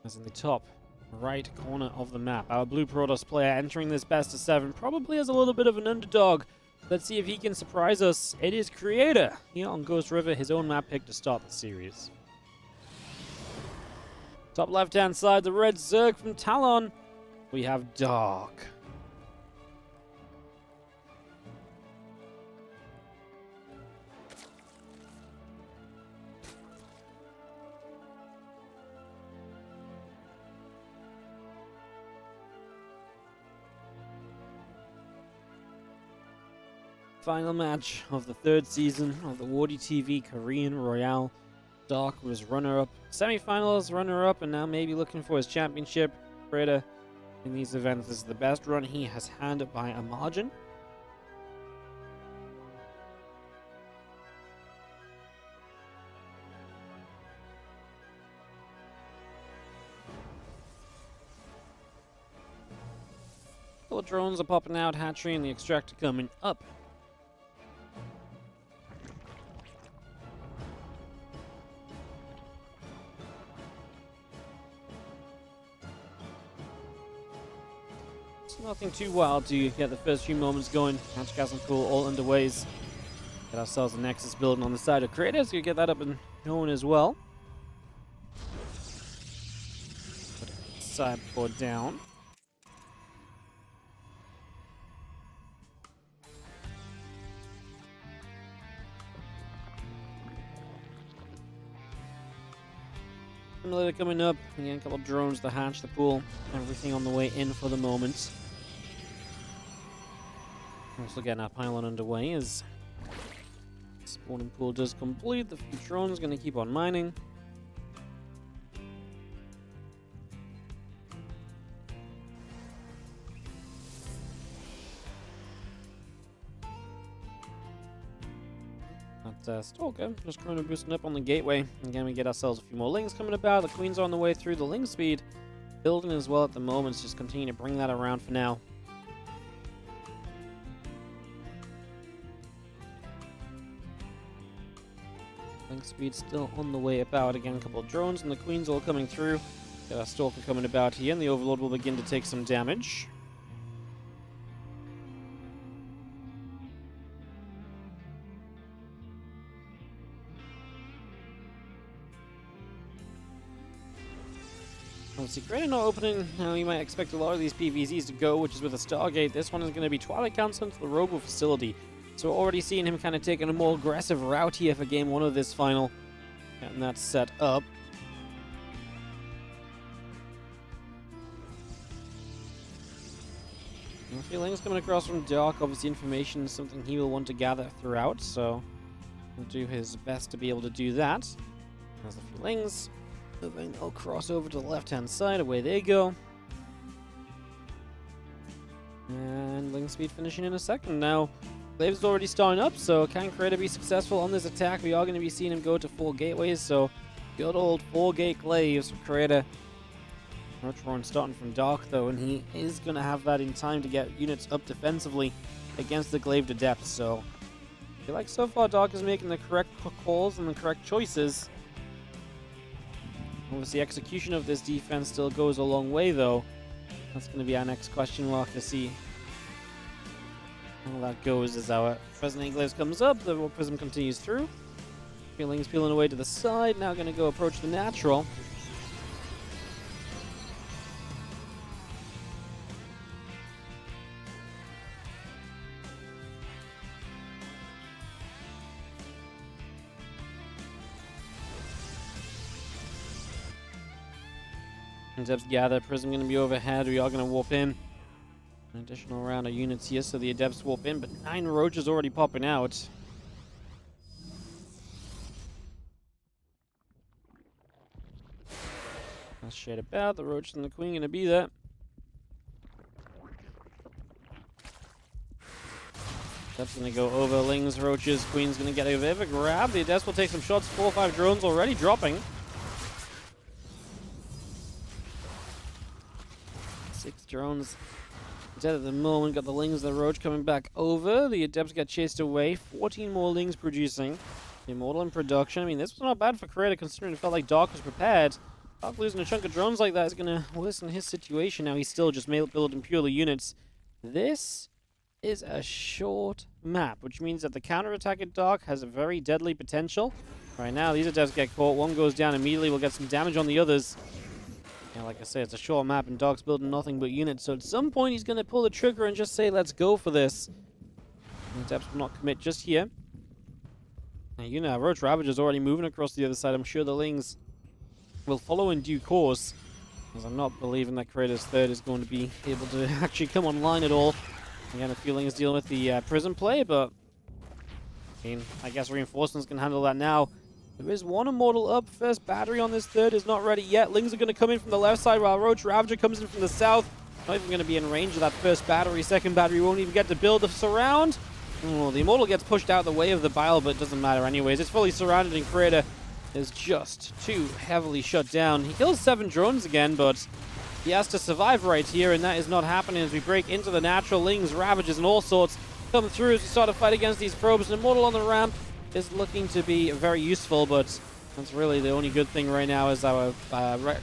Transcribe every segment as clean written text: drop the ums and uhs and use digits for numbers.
as in the top right corner of the map. Our Blue Protoss player entering this best of 7 probably as a little bit of an underdog. Let's see if he can surprise us. It is Creator here on Ghost River, his own map pick to start the series. Top left-hand side, the red Zerg from Talon. We have Dark. Final match of the 3rd season of the WardiTV Korean Royale. Dark was runner-up, semi-finals, runner-up, and now maybe looking for his championship. Creator in these events, this is the best run he has had by a margin. Couple of drones are popping out, hatchery and the extractor coming up. Nothing too wild to get the first few moments going. Hatch gas and cool all underways. Get ourselves a Nexus building on the side of Creator, so you get that up and going as well. Put a sideboard down. Simulator coming up. Again, a couple of drones to hatch the pool. Everything on the way in for the moment. Also getting our pylon underway as spawning pool does complete. The few drones going to keep on mining. That Stalker just chrono boosting up on the gateway. Again, we get ourselves a few more lings coming about. The queens are on the way through. The ling speed building as well at the moment. Just continue to bring that around for now. Link speed still on the way about. Again, a couple of drones and the queens all coming through. Got our Stalker coming about here, and the Overlord will begin to take some damage. Obviously, Creator not opening how you might expect a lot of these PvZs to go, which is with a Stargate. This one is going to be Twilight Council into the Robo Facility. So we're already seeing him kind of taking a more aggressive route here for Game 1 of this final. And that's set up. And feelings coming across from Dark. Obviously, information is something he will want to gather throughout. So he'll do his best to be able to do that. There's the feelings. Moving, I'll cross over to the left-hand side. Away they go. And Ling Speed finishing in a second. Now, Glaive's already starting up, so can Creator be successful on this attack? We are going to be seeing him go to 4 gateways, so good old 4-gate Glaives from Creator. Roach starting from Dark, though, and he is going to have that in time to get units up defensively against the Glaive Adept, so I feel like so far Dark is making the correct calls and the correct choices. Obviously, execution of this defense still goes a long way, though. That's going to be our next question mark to see how that goes as our Resonant Glaives comes up. The Prism continues through. Feelings peeling away to the side. Now going to go approach the natural. Adepts gather. Prism going to be overhead. We are going to warp in. An additional round of units here, so the Adepts warp in, but 9 Roaches already popping out. Let's shade about. The Roach and the Queen going to be there. Adepts going to go over. Lings, Roaches, Queen's going to get a bit of a grab. The Adepts will take some shots. 4 or 5 drones already dropping. 6 drones dead at the moment. Got the Lings, the Roach coming back over. The Adepts get chased away. 14 more Lings producing. Immortal in production. I mean, this was not bad for Creator considering it felt like Dark was prepared. Dark losing a chunk of drones like that is going to worsen his situation. Now he's still just building purely units. This is a short map, which means that the counterattack at Dark has a very deadly potential. Right now, these adepts get caught. One goes down immediately. We'll get some damage on the others. Yeah, like I say, it's a short map, and Dark's building nothing but units. So at some point, he's going to pull the trigger and just say, let's go for this. The adepts will not commit just here. Now, you know, Roach Ravager's already moving across the other side. I'm sure the Lings will follow in due course, as I'm not believing that Kratos' third is going to be able to actually come online at all. Again, a few Lings dealing with the prison play, but I mean, I guess reinforcements can handle that now. There is one Immortal up. First battery on this third is not ready yet. Lings are going to come in from the left side while Roach Ravager comes in from the south. Not even going to be in range of that first battery. Second battery won't even get to build the surround. Oh, the Immortal gets pushed out the way of the Bile, but it doesn't matter anyways. It's fully surrounded, and Crater is just too heavily shut down. He kills 7 drones again, but he has to survive right here, and that is not happening as we break into the natural. Lings, Ravages, and all sorts come through as we start to fight against these probes. An Immortal on the ramp is looking to be very useful, but that's really the only good thing right now is our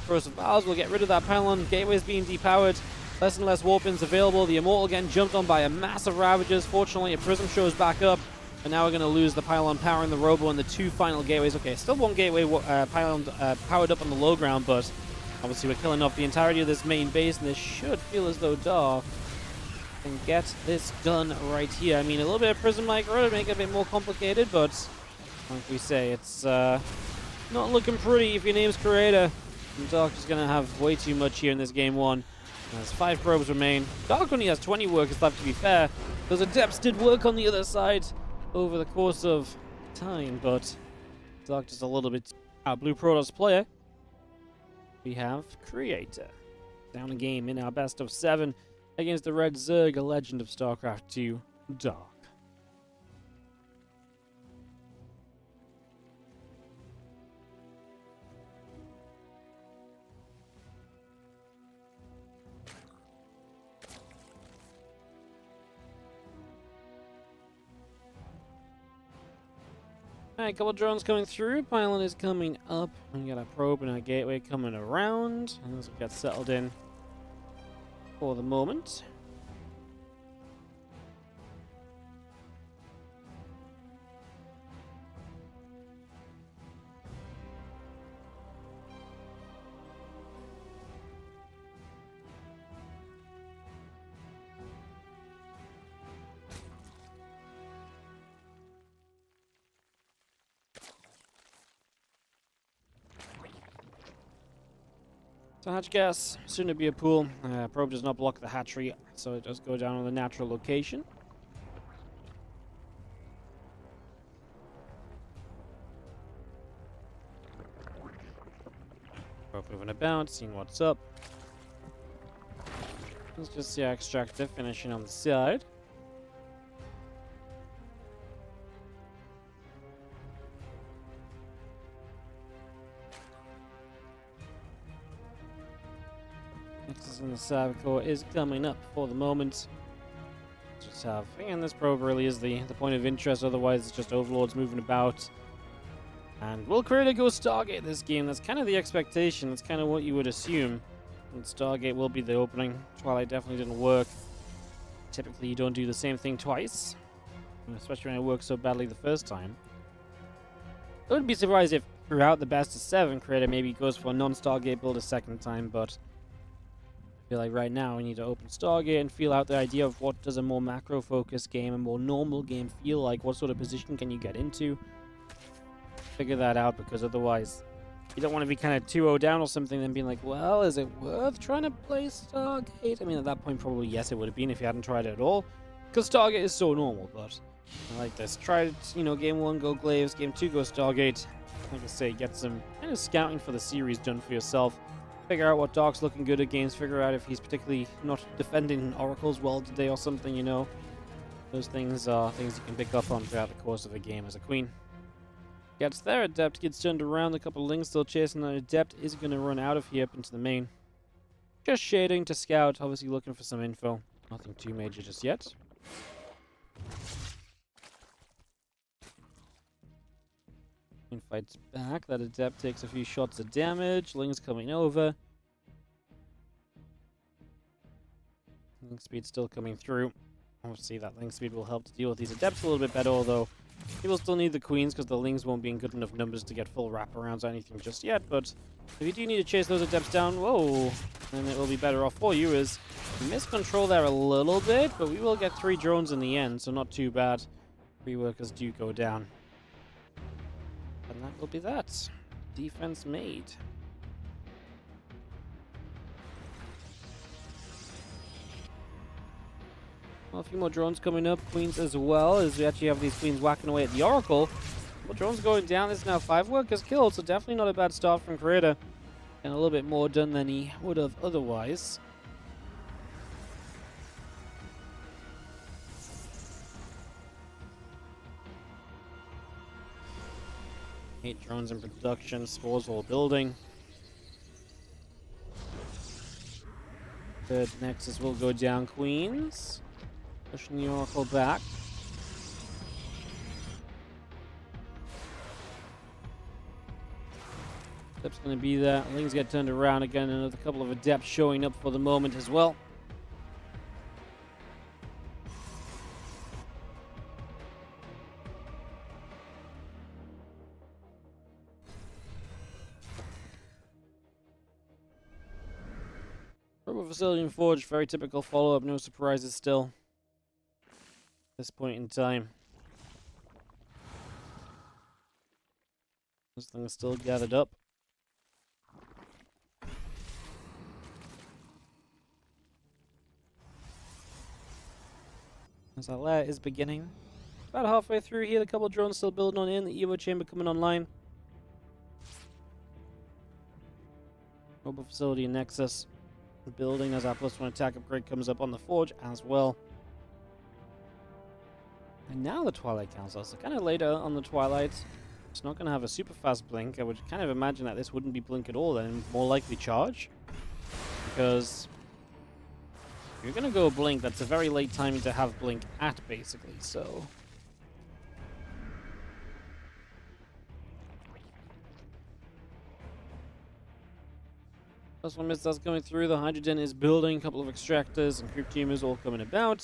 Corrosive Vials will get rid of that pylon. Gateway's being depowered. Less and less warpins available. The Immortal getting jumped on by a massive Ravages. Fortunately, a Prism shows back up. But now we're going to lose the pylon powering the Robo and the 2 final gateways. Okay, still one gateway pylon powered up on the low ground, but obviously we're killing off the entirety of this main base, and this should feel as though Dark can get this done right here. I mean, a little bit of Prism Micro to make it a bit more complicated, but like we say, it's not looking pretty if your name's Creator. And Dark is going to have way too much here in this game 1. There's 5 probes remain. Dark only has 20 workers left, to be fair. Those adepts did work on the other side over the course of time, but Dark just a little bit. Our Blue Protoss player, we have Creator. Down a game in our best of 7 against the Red Zerg, a legend of StarCraft 2, Dark. Alright, couple drones coming through. Pylon is coming up. We got a probe and a gateway coming around. And this will get settled in for the moment. So hatch gas, soon to be a pool. Probe does not block the hatchery, so it does go down on the natural location. Probe moving about, seeing what's up. Let's just see our extractor finishing on the side. Nexus in the Savicore is coming up for the moment. Just have, again, this probe really is the point of interest, otherwise it's just overlords moving about. And will Creator go Stargate this game? That's kind of the expectation, that's kind of what you would assume. And Stargate will be the opening. Twilight definitely didn't work. Typically you don't do the same thing twice, especially when it works so badly the first time. I wouldn't be surprised if throughout the best of 7 Creator maybe goes for a non-Stargate build a second time, but I feel like right now we need to open Stargate and feel out the idea of what does a more macro-focused game, a more normal game feel like, what sort of position can you get into. Figure that out, because otherwise you don't want to be kind of 2-0 down or something and being like, well, is it worth trying to play Stargate? I mean, at that point probably yes it would have been if you hadn't tried it at all, because Stargate is so normal, but I like this. Try it, you know, game 1 go Glaives, game 2 go Stargate. Like I say, get some kind of scouting for the series done for yourself. Figure out what Dark's looking good at games, figure out if he's particularly not defending Oracles well today or something, you know. Those things are things you can pick up on throughout the course of a game as a queen. Gets there, Adept gets turned around, a couple of Lings still chasing that. Adept is going to run out of here up into the main. Just shading to scout, obviously looking for some info. Nothing too major just yet. Queen fights back. That Adept takes a few shots of damage. Ling's coming over. Link speed still coming through. Obviously, that Link speed will help to deal with these Adepts a little bit better, although he will still need the Queens because the Lings won't be in good enough numbers to get full wraparounds or anything just yet. But if you do need to chase those Adepts down, whoa, then it will be better off for you. As you miss control there a little bit, but we will get 3 drones in the end, so not too bad. 3 workers do go down. And that will be that. Defense made. Well, a few more drones coming up. Queens as well, as we actually have these Queens whacking away at the Oracle. Well, drones going down. There's now 5 workers killed, so definitely not a bad start from Creator. And a little bit more done than he would have otherwise. Eight drones in production, spores all building. Third Nexus will go down, Queens. Pushing the Oracle back. Adept's going to be there. Things get turned around again. Another couple of Adepts showing up for the moment as well. Rubber Facility and Forge, very typical follow-up, no surprises still. At this point in time. This thing is still gathered up. As our lair is beginning. About halfway through here, a couple of drones still building on in, the Evo chamber coming online. Rubber Facility and Nexus building as our +1 attack upgrade comes up on the Forge as well. And now the Twilight Council. So kind of later on the Twilight, it's not going to have a super fast blink. I would kind of imagine that this wouldn't be blink at all then, more likely charge. Because if you're going to go blink, that's a very late timing to have blink at, basically, so... Plus one missiles coming through, the Hydrogen is building, a couple of extractors and creep teamers all coming about.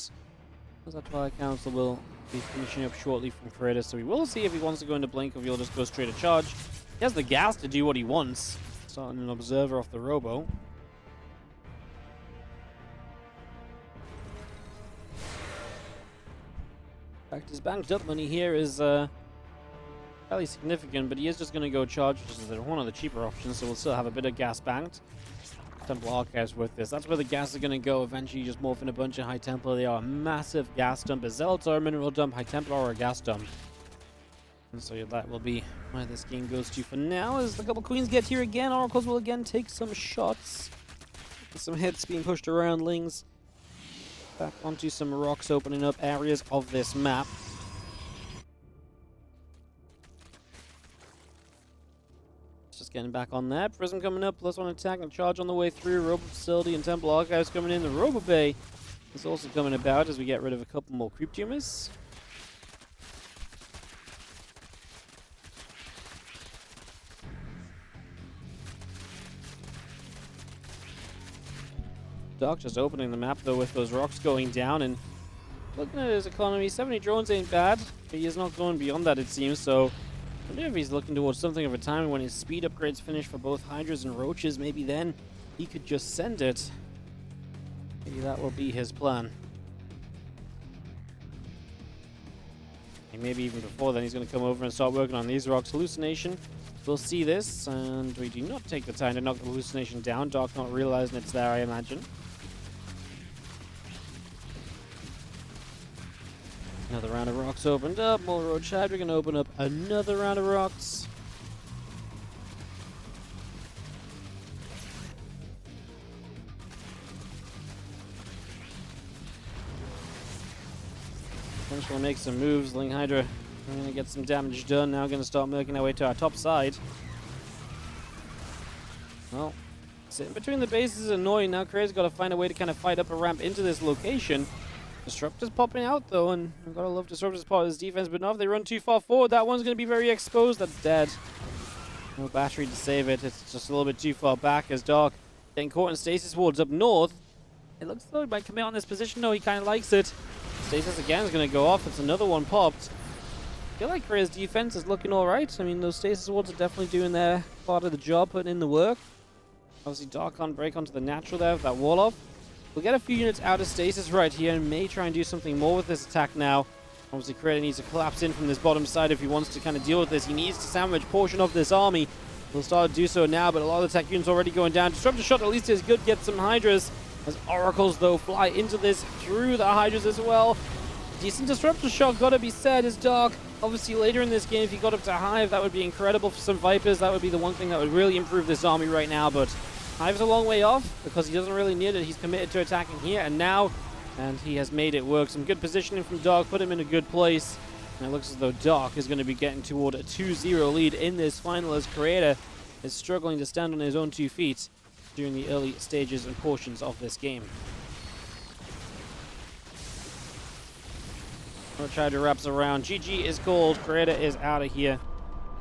As that Twilight Council will be finishing up shortly from Creator, so we will see if he wants to go into blink or if he'll just go straight to charge. He has the gas to do what he wants. Starting an observer off the Robo. In fact, his banked up money here is fairly significant, but he is just going to go charge, which is one of the cheaper options, so we'll still have a bit of gas banked. Templar Archives with this. That's where the gas is going to go. Eventually, you just morph in a bunch of High Templar. They are a massive gas dump. A Zealots are a mineral dump. High Templar are a gas dump. And so that will be where this game goes to for now. As the couple Queens get here again, Oracles will again take some shots. Some hits being pushed around. Lings back onto some rocks, opening up areas of this map. Just getting back on that. Prism coming up, +1 attack and charge on the way through. Robo Facility and Temple Archives coming in. The Robo Bay is also coming about as we get rid of a couple more creep tumors. Doc just opening the map though with those rocks going down, and looking at his economy, 70 drones ain't bad. He is not going beyond that, it seems, so I wonder if he's looking towards something of a time when his speed upgrades finish for both Hydras and Roaches. Maybe then he could just send it. Maybe that will be his plan. And maybe even before then he's going to come over and start working on these rocks. Hallucination. We'll see this, and we do not take the time to knock the Hallucination down. Dark not realizing it's there, I imagine. Another round of rocks opened up. More Roach Hydra can open up another round of rocks. First we'll make some moves. Ling Hydra, we're going to get some damage done. Now going to start making our way to our top side. Well, sitting between the bases is annoying. Now Craig's got to find a way to kind of fight up a ramp into this location. Disruptor's popping out though, and we've got to love Disruptor's part of his defense, but not if they run too far forward. That one's going to be very exposed. That's dead. No battery to save it. It's just a little bit too far back as Dark getting caught in stasis wards up north. It looks though he might commit on this position. No, he kind of likes it. Stasis again is going to go off. It's another one popped. I feel like Korea's defense is looking alright. I mean, those stasis wards are definitely doing their part of the job, putting in the work. Obviously, Dark can't break onto the natural there with that wall off. We'll get a few units out of stasis right here and may try and do something more with this attack now. Obviously, Korea needs to collapse in from this bottom side if he wants to kind of deal with this. He needs to sandwich portion of this army. He'll start to do so now, but a lot of the tech units already going down. Disruptor shot at least is good. Get some Hydras. As Oracles, though, fly into this through the Hydras as well. Decent Disruptor shot, gotta be said, is Dark. Obviously, later in this game, if he got up to Hive, that would be incredible for some Vipers. That would be the one thing that would really improve this army right now, but Hive's a long way off because he doesn't really need it. He's committed to attacking here and now, and he has made it work. Some good positioning from Dark, put him in a good place. And it looks as though Dark is going to be getting toward a 2-0 lead in this final as Creator is struggling to stand on his own 2 feet during the early stages and portions of this game. Trider wraps around. GG is called. Creator is out of here.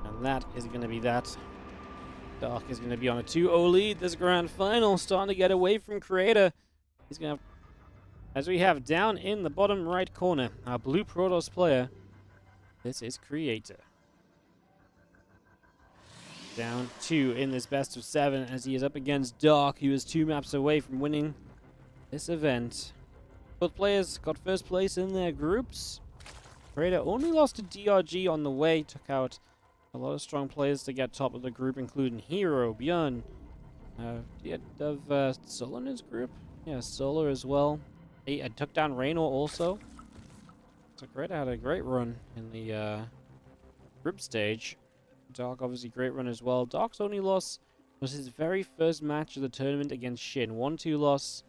And that is going to be that. Dark is going to be on a 2-0 lead this grand final, starting to get away from Creator. He's going to have, as we have down in the bottom right corner, our blue Protoss player. This is Creator. Down 2 in this best of 7 as he is up against Dark, who is 2 maps away from winning this event. Both players got first place in their groups. Creator only lost to DRG on the way, took out a lot of strong players to get top of the group, including Hero, Björn. He had Solar in his group? Yeah, Solar as well. He took down Raynor also. So Creator had a great run in the group stage. Dark obviously great run as well. Dark's only loss was his very first match of the tournament against Shin. 1-2 loss.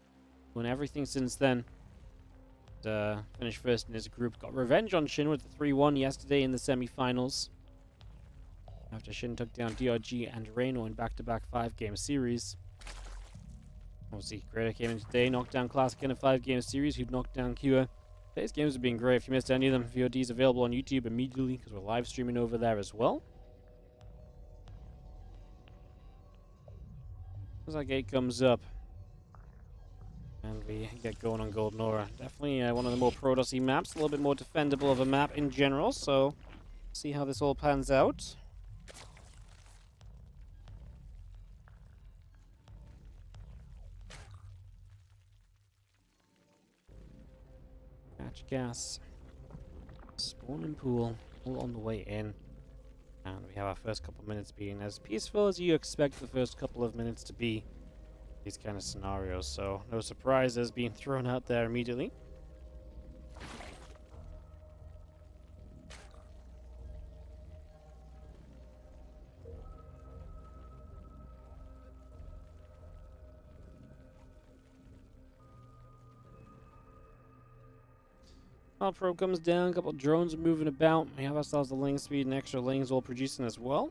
Won everything since then. Finished first in his group. Got revenge on Shin with the 3-1 yesterday in the semi-finals. After Shin took down DRG and Raynor in back-to-back 5-game series. Obviously, Creator came in today, knocked down Classic in a 5-game series, who'd knocked down Kua. Today's games have been great. If you missed any of them, VOD is available on YouTube immediately because we're live streaming over there as well. As that gate comes up, and we get going on Golden Aura. Definitely one of the more Protoss-y maps, a little bit more defendable of a map in general, so see how this all pans out. Catch gas. Spawning pool, all on the way in. And we have our first couple of minutes being as peaceful as you expect the first couple of minutes to be. These kind of scenarios, so no surprises being thrown out there immediately. Our probe comes down, a couple of drones are moving about. We have ourselves the lane speed and extra lanes all producing as well.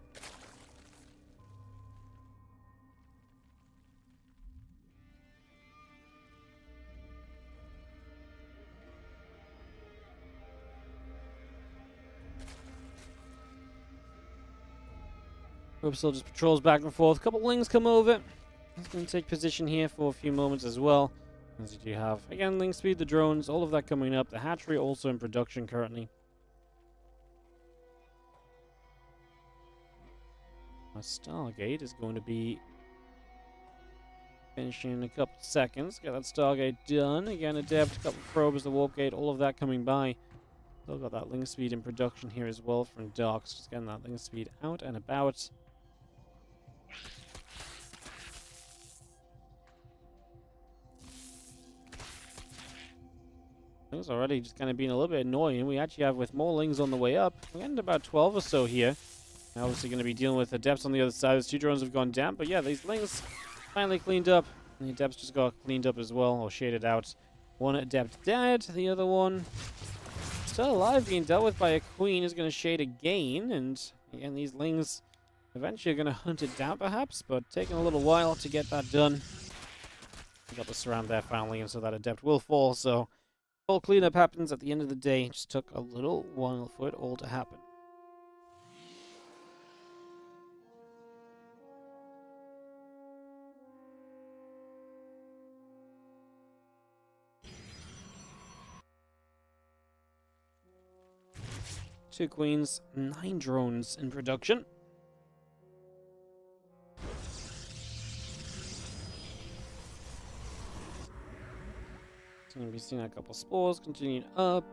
Probe still just patrols back and forth. A couple of lings come over. He's going to take position here for a few moments as well. As you do have, again, link speed, the drones, all of that coming up. The hatchery also in production currently. Our Stargate is going to be finishing in a couple seconds. Get that Stargate done. Again, Adept, a couple of probes, the warp gate, all of that coming by. Still got that link speed in production here as well from Dark. Just getting that link speed out and about. Things already just kind of being a little bit annoying. We actually have with more lings on the way up. We're getting about 12 or so here. We're obviously going to be dealing with Adepts on the other side. Those 2 drones have gone down. But yeah, these lings finally cleaned up. And the Adepts just got cleaned up as well, or shaded out. One Adept dead. The other one still alive, being dealt with by a Queen, is going to shade again. And again, these lings eventually are going to hunt it down perhaps, but taking a little while to get that done. We got the surround there finally, and so that Adept will fall. So All cleanup happens at the end of the day. It just took a little while for it all to happen. Two queens, 9 drones in production. So we'll be seeing a couple spores continuing up.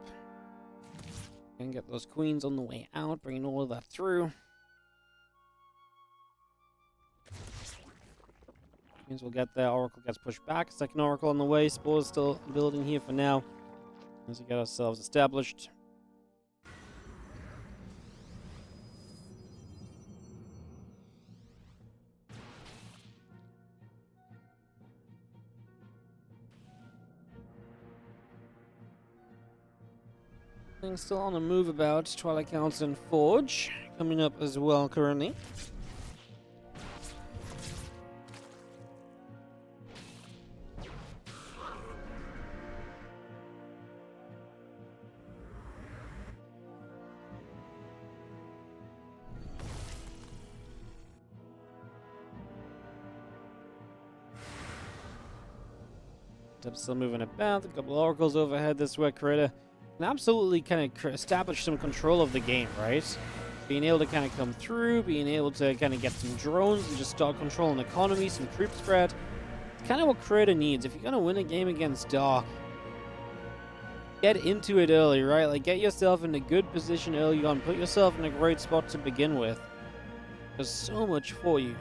And get those queens on the way out, bringing all of that through. Queens will get there. Oracle gets pushed back. Second Oracle on the way. Spores still building here for now. As we get ourselves established. Things still on the move about. Twilight Council and Forge coming up as well currently. Still moving about. A couple oracles overhead this way. Creator can absolutely kind of establish some control of the game, right? Being able to kind of come through, being able to kind of get some drones and just start controlling the economy, some troop spread. It's kind of what Creator needs. If you're going to win a game against Dark, get into it early, right? Like, get yourself in a good position early on. Put yourself in a great spot to begin with. There's so much for you.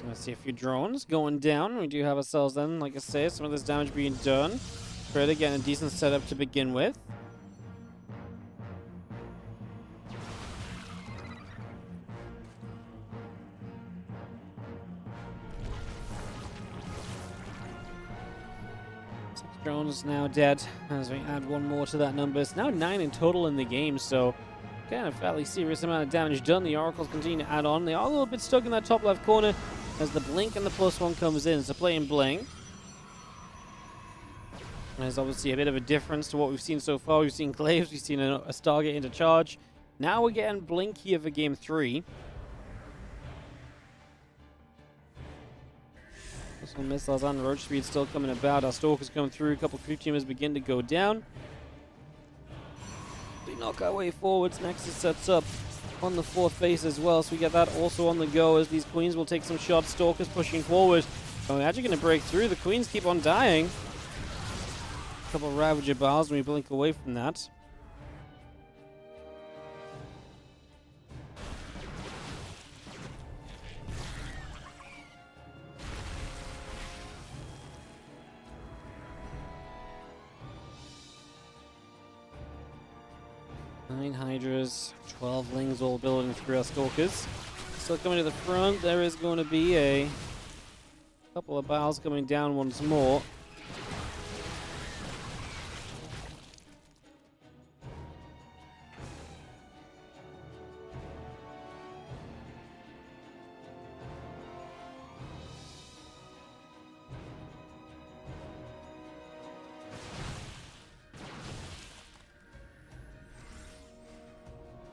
Let's see a few drones going down. We do have ourselves then, like I say, some of this damage being done. Creator getting a decent setup to begin with. Six drones now dead as we add one more to that number. It's now 9 in total in the game, so kind of fairly serious amount of damage done. The oracles continue to add on. They are a little bit stuck in that top left corner as the blink and the +1 comes in. So playing blink. There's obviously a bit of a difference to what we've seen so far. We've seen Glaives, we've seen a Stargate into charge. Now we're getting blink here for game 3. Some missiles and roach speed still coming about. Our stalkers coming through. A couple creep teamers begin to go down. We knock our way forwards. Nexus sets up on the 4th base as well, so we get that also on the go as these queens will take some shots. Stalkers pushing forward. Oh, we're actually going to break through. The queens keep on dying. A couple of Ravager bars and we blink away from that. Nine Hydras, 12 Lings all building through our Stalkers. Still coming to the front, there is going to be a couple of Bowls coming down once more.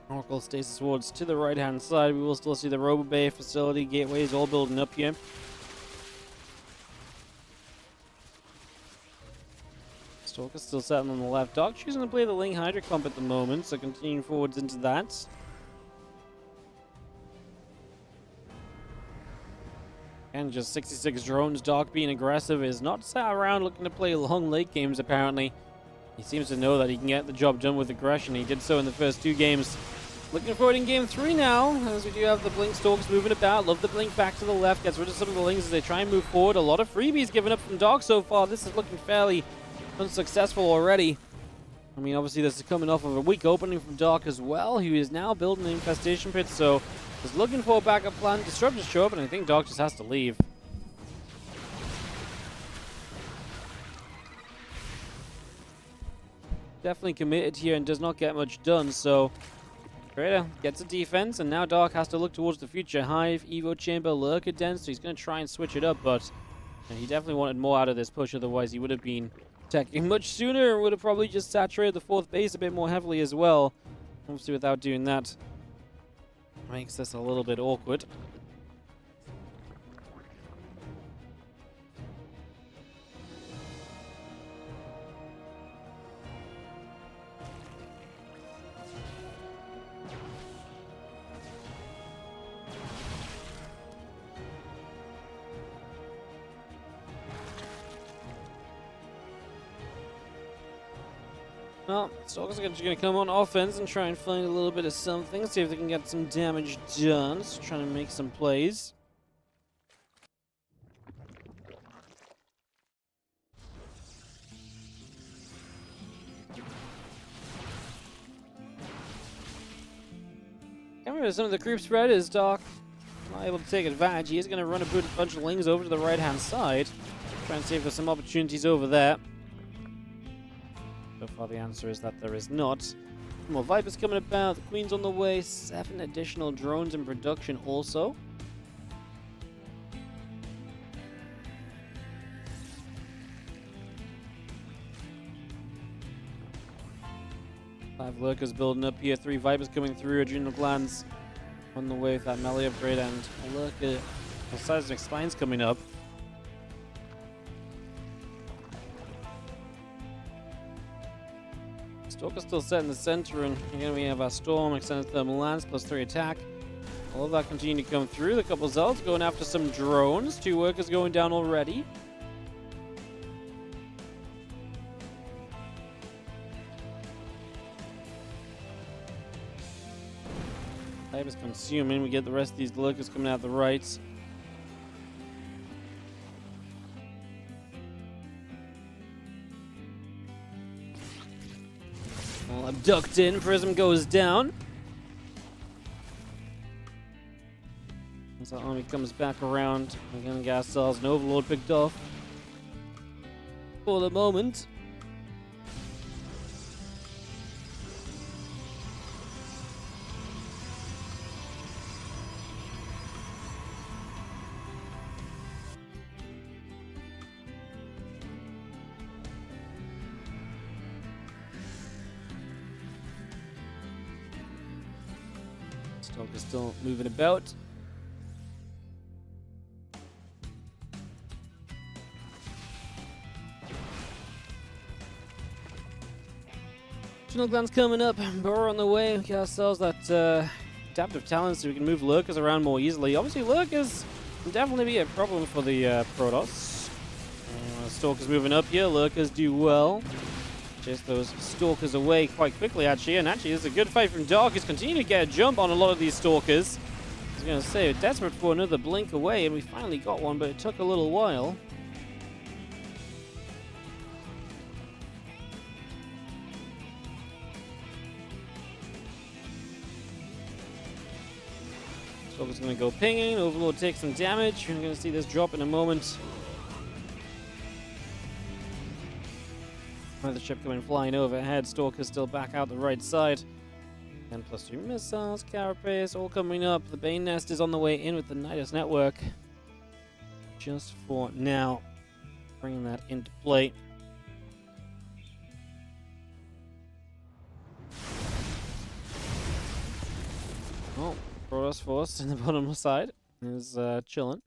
Oracle Stasis Wards to the right-hand side. We will still see the Robo Bay facility gateways all building up here. Stalker still sitting on the left. Dark choosing to play the Ling Hydra comp at the moment, so continuing forwards into that. And just 66 drones. Dark being aggressive is not sat around looking to play long late games apparently. He seems to know that he can get the job done with aggression. He did so in the first 2 games. Looking forward in game 3 now, as we do have the Blink Stalks moving about. Love the Blink back to the left, gets rid of some of the Lings as they try and move forward. A lot of freebies given up from Dark so far. This is looking fairly unsuccessful already. I mean, obviously this is coming off of a weak opening from Dark as well, who is now building an infestation pit, so is looking for a backup plan. Disruptors show up, and I think Dark just has to leave. definitely committed here and does not get much done, so Creator gets a defense, and now Dark has to look towards the future. Hive, Evo Chamber, Lurker Den, so he's going to try and switch it up, but he definitely wanted more out of this push, otherwise he would have been attacking much sooner and would have probably just saturated the 4th base a bit more heavily as well. Obviously, without doing that, makes this a little bit awkward. Well, Stalkers are just going to come on offense and try and find a little bit of something, see if they can get some damage done. Just trying to make some plays. Coming with some of the creep spread is Dark not able to take advantage. He is going to run a bunch of lings over to the right-hand side. Try and see if there's some opportunities over there. So far the answer is that there is not. More Vipers coming about, the Queen's on the way, 7 additional drones in production also. Five Lurkers building up here, 3 Vipers coming through, Adrenal Glands on the way with that melee upgrade, and a Lurker, Seismic Spine's coming up. Stalker's still set in the center, and again we have our Storm, Extended Thermal Lance, +3 attack. All of that continuing to come through. The couple Zelds going after some drones. 2 workers going down already. Type is consuming. We get the rest of these Lurkers coming out the right. Abduct in, Prism goes down. As the army comes back around, we're gonna get ourselves an Overlord picked off. For the moment. Stalker's still moving about. Adrenal Glands coming up. Burrow on the way. We get ourselves that adaptive talent so we can move Lurkers around more easily. Obviously, Lurkers can definitely be a problem for the Protoss. Stalker's moving up here. Lurkers do well. Chase those Stalkers away quite quickly, actually. And actually, it's a good fight from Dark. He's continuing to get a jump on a lot of these Stalkers. I was going to say, we're desperate for another blink away, and we finally got one, but it took a little while. Stalker's going to go pinging. Overlord takes some damage. We're going to see this drop in a moment. Another ship coming flying overhead. Stalker's still back out the right side. And +3 missiles, Carapace, all coming up. The Bane Nest is on the way in with the Nidus network. Just for now. Bringing that into play. Oh, Protoss Force in the bottom side is chilling.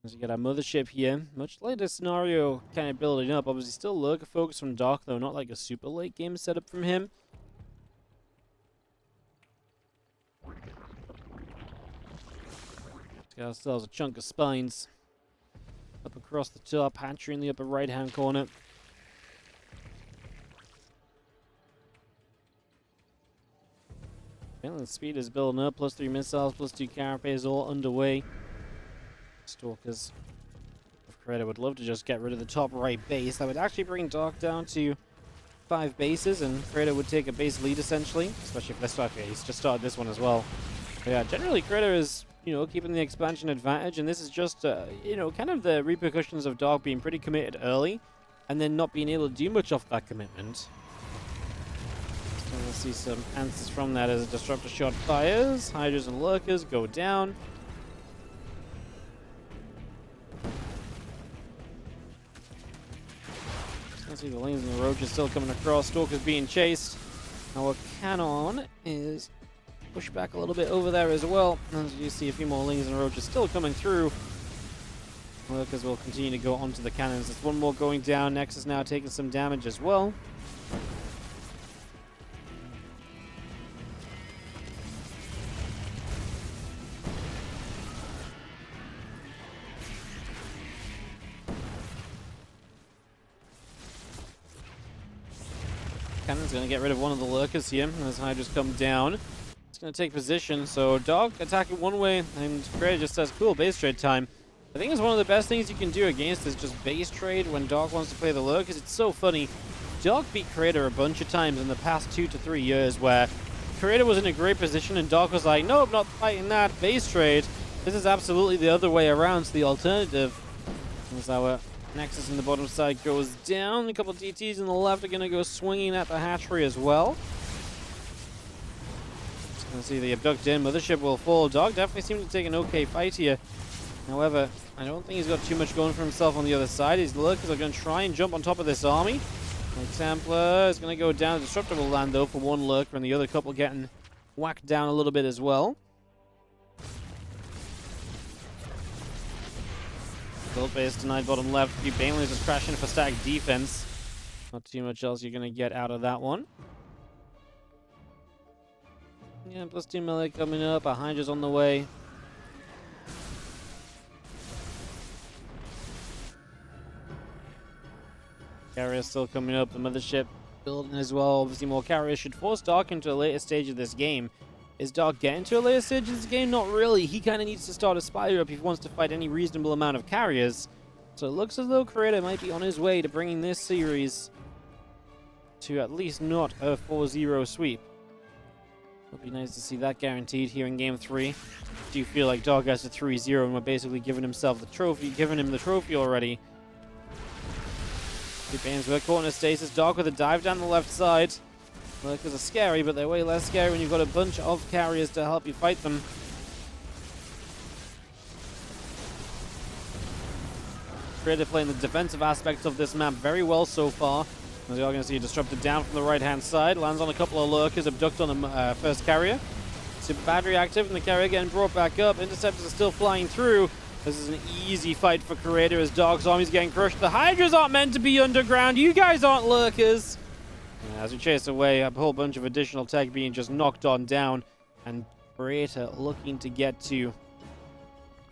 As we get our mothership here. Much later scenario kind of building up. Obviously still Lurker focus from Dark though, not like a super late game setup from him. Let's get ourselves a chunk of spines. Up across the top, hatchery in the upper right hand corner. Feeling speed is building up, +3 missiles, +2 Carapace all underway. Stalkers of Creator would love to just get rid of the top right base. That would actually bring Dark down to 5 bases, and Creator would take a base lead essentially, especially if they start. Okay, he's just started this one as well. But yeah, generally Creator is, keeping the expansion advantage, and this is just, kind of the repercussions of Dark being pretty committed early, and then not being able to do much off that commitment. So we'll see some answers from that as a disruptor shot fires. Hydras and lurkers go down. Let's see the lanes and the roaches still coming across. Stalker's being chased. Our cannon is pushed back a little bit over there as well. As you see a few more lings and roaches still coming through. Lurkers will continue to go onto the cannons. There's one more going down. Nexus now taking some damage as well. Cannon's going to get rid of one of the lurkers here as Hydra's come down. It's going to take position, so Dog attacking one way, and Creator just says, cool, base trade time. I think it's one of the best things you can do against is just base trade when Dog wants to play the lurkers. It's so funny. Dog beat Creator a bunch of times in the past 2 to 3 years where Creator was in a great position and Dog was like, nope, not fighting that, base trade. This is absolutely the other way around, so the alternative. As our Nexus in the bottom side goes down. A couple of DTs in the left are going to go swinging at the hatchery as well. Just going to see the abduct in. Mothership will fall. Dog definitely seems to take an okay fight here. However, I don't think he's got too much going for himself on the other side. His lurkers are going to try and jump on top of this army. Like Templar is going to go down. Disruptor will land though for one lurker, and the other couple getting whacked down a little bit as well. Build base denied bottom left. A few Banelings just crashing for stack defense. Not too much else you're going to get out of that one. Yeah, plus 2 melee coming up. A Hydra's on the way. Carrier still coming up. The Mothership building as well. Obviously more carriers should force Dark into a later stage of this game. Is Dark getting to a later stage of this game? Not really. He kind of needs to start a Spire up if he wants to fight any reasonable amount of carriers. So it looks as though Creator might be on his way to bringing this series to at least not a 4-0 sweep. Would be nice to see that guaranteed here in Game 3. Do you feel like Dog has a 3-0 and we're basically giving himself the trophy, giving him the trophy already? Two Banes were caught in a stasis. Dog with a dive down the left side. Lurkers are scary, but they're way less scary when you've got a bunch of carriers to help you fight them. Creator playing the defensive aspects of this map very well so far. As we are going to see a disruptor down from the right-hand side. Lands on a couple of lurkers, abduct on the first carrier. Super battery active, and the carrier getting brought back up. Interceptors are still flying through. This is an easy fight for Creator as Dog's army's getting crushed. The Hydras aren't meant to be underground. You guys aren't lurkers. As we chase away, a whole bunch of additional tech being just knocked on down, and Creator looking to get to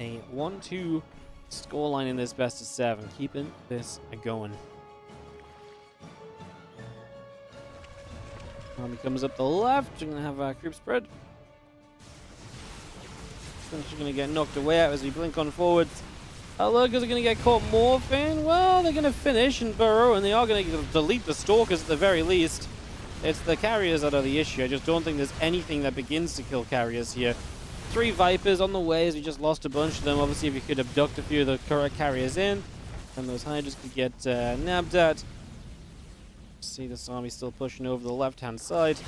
a 1-2 scoreline in this best of 7, keeping this going. Army comes up the left. We're going to have a group spread. She's going to get knocked away out as we blink on forwards. Our lurkers are going to get caught morphing. Well, they're going to finish and burrow, and they are going to delete the stalkers at the very least. It's the carriers that are the issue. I just don't think there's anything that begins to kill carriers here. 3 Vipers on the way as we just lost a bunch of them. Obviously, if you could abduct a few of the correct carriers in, then those Hydras could get nabbed at. See this army still pushing over the left-hand side.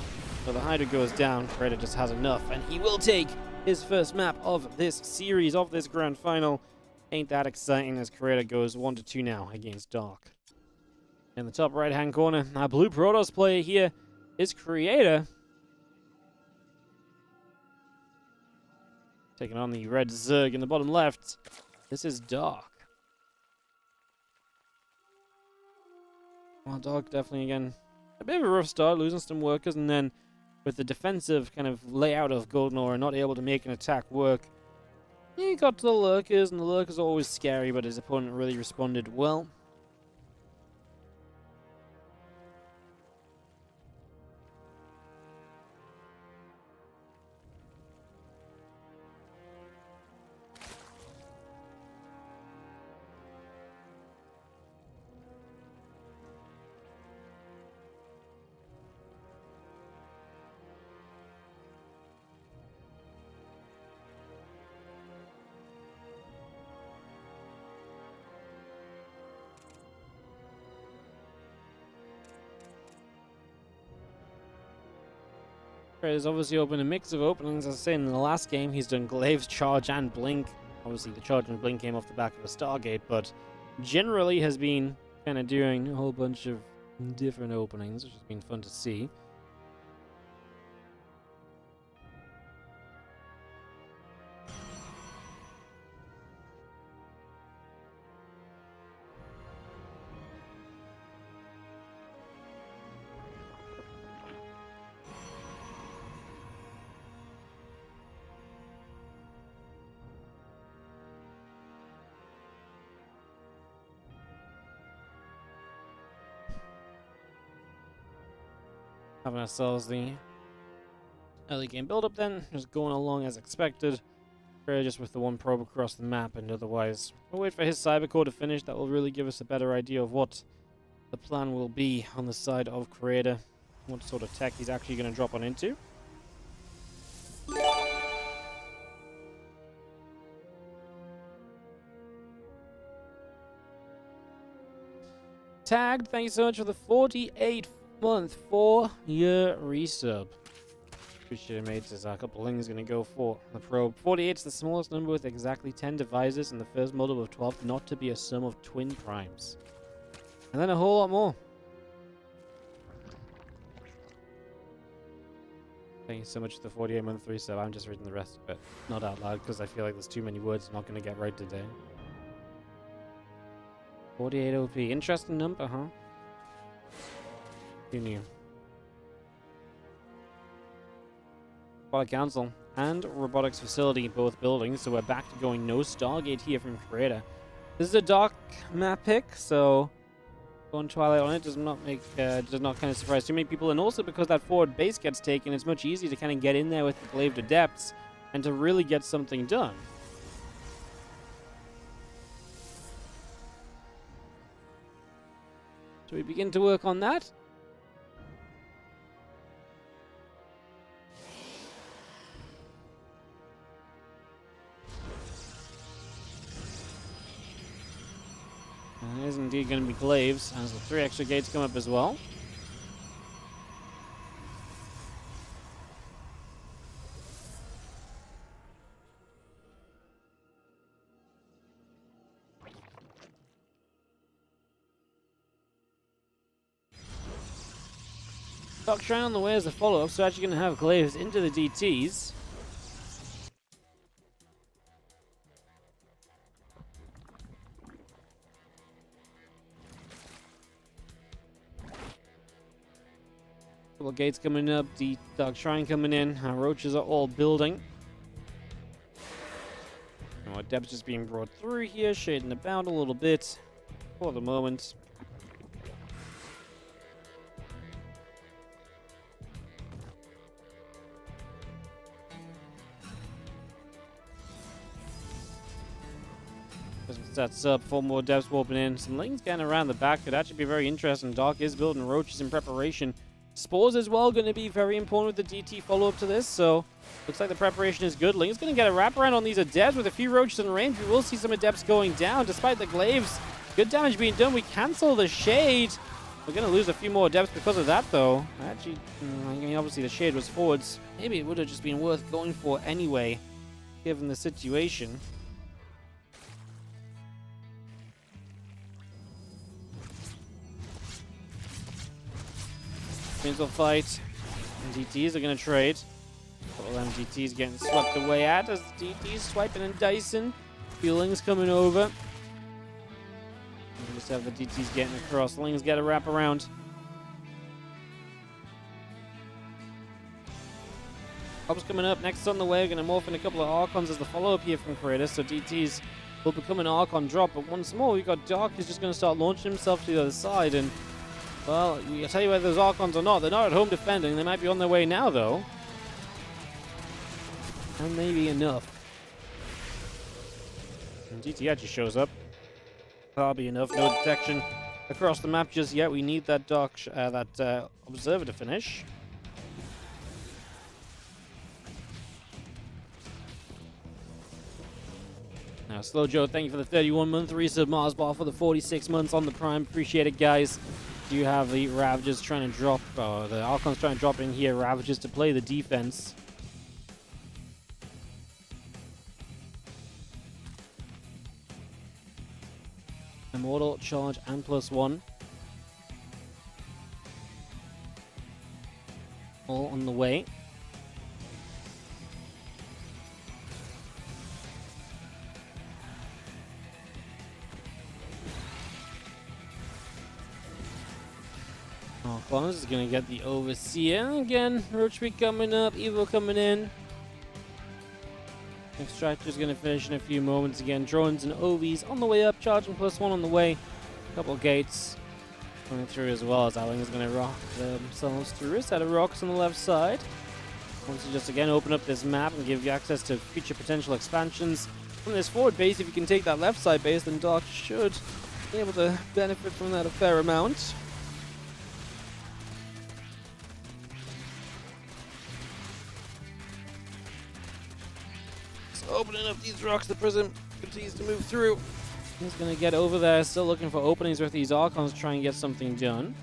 So the Hydra goes down. Creator just has enough, and he will take his first map of this series, of this grand final. Ain't that exciting as Creator goes 1-2 now against Dark. In the top right-hand corner, our blue Protoss player here is Creator. Taking on the red Zerg in the bottom left. This is Dark. Well, Dark definitely, again, a bit of a rough start, losing some workers, and then with the defensive kind of layout of Golden Aura, not able to make an attack work. He got to the lurkers, and the lurkers are always scary, but his opponent really responded well. There's obviously opened a mix of openings. As I said in the last game, he's done Glaives, Charge, and Blink. Obviously, the Charge and Blink came off the back of a Stargate, but generally has been kind of doing a whole bunch of different openings, which has been fun to see. Having ourselves the early game build up then, just going along as expected. Just with the one probe across the map, and otherwise we'll wait for his cybercore to finish. That will really give us a better idea of what the plan will be on the side of Creator, what sort of tech he's actually going to drop on into. Tagged, thank you so much for the 48-month, 4-year resub. Appreciate it, mates. There's a couple of things going to go for the probe. 48 is the smallest number with exactly 10 devices, and the first multiple of 12 not to be a sum of twin primes. And then a whole lot more. Thank you so much for the 48-month resub. I'm just reading the rest of it, not out loud, because I feel like there's too many words I'm not going to get right today. 48 OP. Interesting number, huh? Who knew? Robotic Council and Robotics Facility, both buildings, so we're back to going no Stargate here from Creator. This is a dark map pick, so going Twilight on it does not kind of surprise too many people, and also because that forward base gets taken, it's much easier to kind of get in there with the Glaive Adepts and to really get something done. So we begin to work on that. It is indeed going to be Glaives, as the 3 extra gates come up as well. Dark Shrine on the way as a follow-up, so actually going to have Glaives into the DTs. Couple of gates coming up, the Dark Shrine coming in, our roaches are all building. Our depths just being brought through here, shading about a little bit for the moment. Sets up, 4 more devs warping in. Some lanes getting around the back could actually be very interesting. Dark is building roaches in preparation. Spores as well going to be very important with the DT follow-up to this, so looks like the preparation is good. Ling's going to get a wraparound on these Adepts with a few roaches in range. We will see some Adepts going down despite the Glaives. Good damage being done. We cancel the Shade. We're going to lose a few more Adepts because of that, though. Actually, I mean, obviously the Shade was forwards. Maybe it would have just been worth going for anyway, given the situation. Will fight. DTs are going to trade. Couple of them DTs getting swept away at as DTs swiping and dicing. Feelings coming over. We just have the DTs getting across. Lings get a wrap around. Hub's coming up. Next on the way, we're going to morph in a couple of Archons as the follow-up here from Creator. So DTs will become an Archon drop. But once more, we've got Dark who's just going to start launching himself to the other side. And well, I'll tell you whether those Archons or not. They're not at home defending. They might be on their way now, though. And maybe enough. And DT actually shows up. That'll be enough. No detection across the map just yet. We need that Observer to finish. Now, Slow Joe, thank you for the 31-month resub. Mars Bar for the 46 months on the Prime. Appreciate it, guys. Do you have the Ravagers trying to drop, or the Archons trying to drop in here, Ravagers to play the defense. Immortal, charge, and +1. All on the way. Archons is going to get the Overseer. Again, Roach coming up, Evo coming in. Extractor's going to finish in a few moments. Again, drones and OVs on the way up, charging +1 on the way. Couple gates coming through as well, as Owling is going to rock themselves through a set of rocks on the left side. Wants to just again open up this map and give you access to future potential expansions from this forward base. If you can take that left side base, then Dark should be able to benefit from that a fair amount. Opening up these rocks, the Prism continues to move through. He's going to get over there, still looking for openings with these Archons to try and get something done.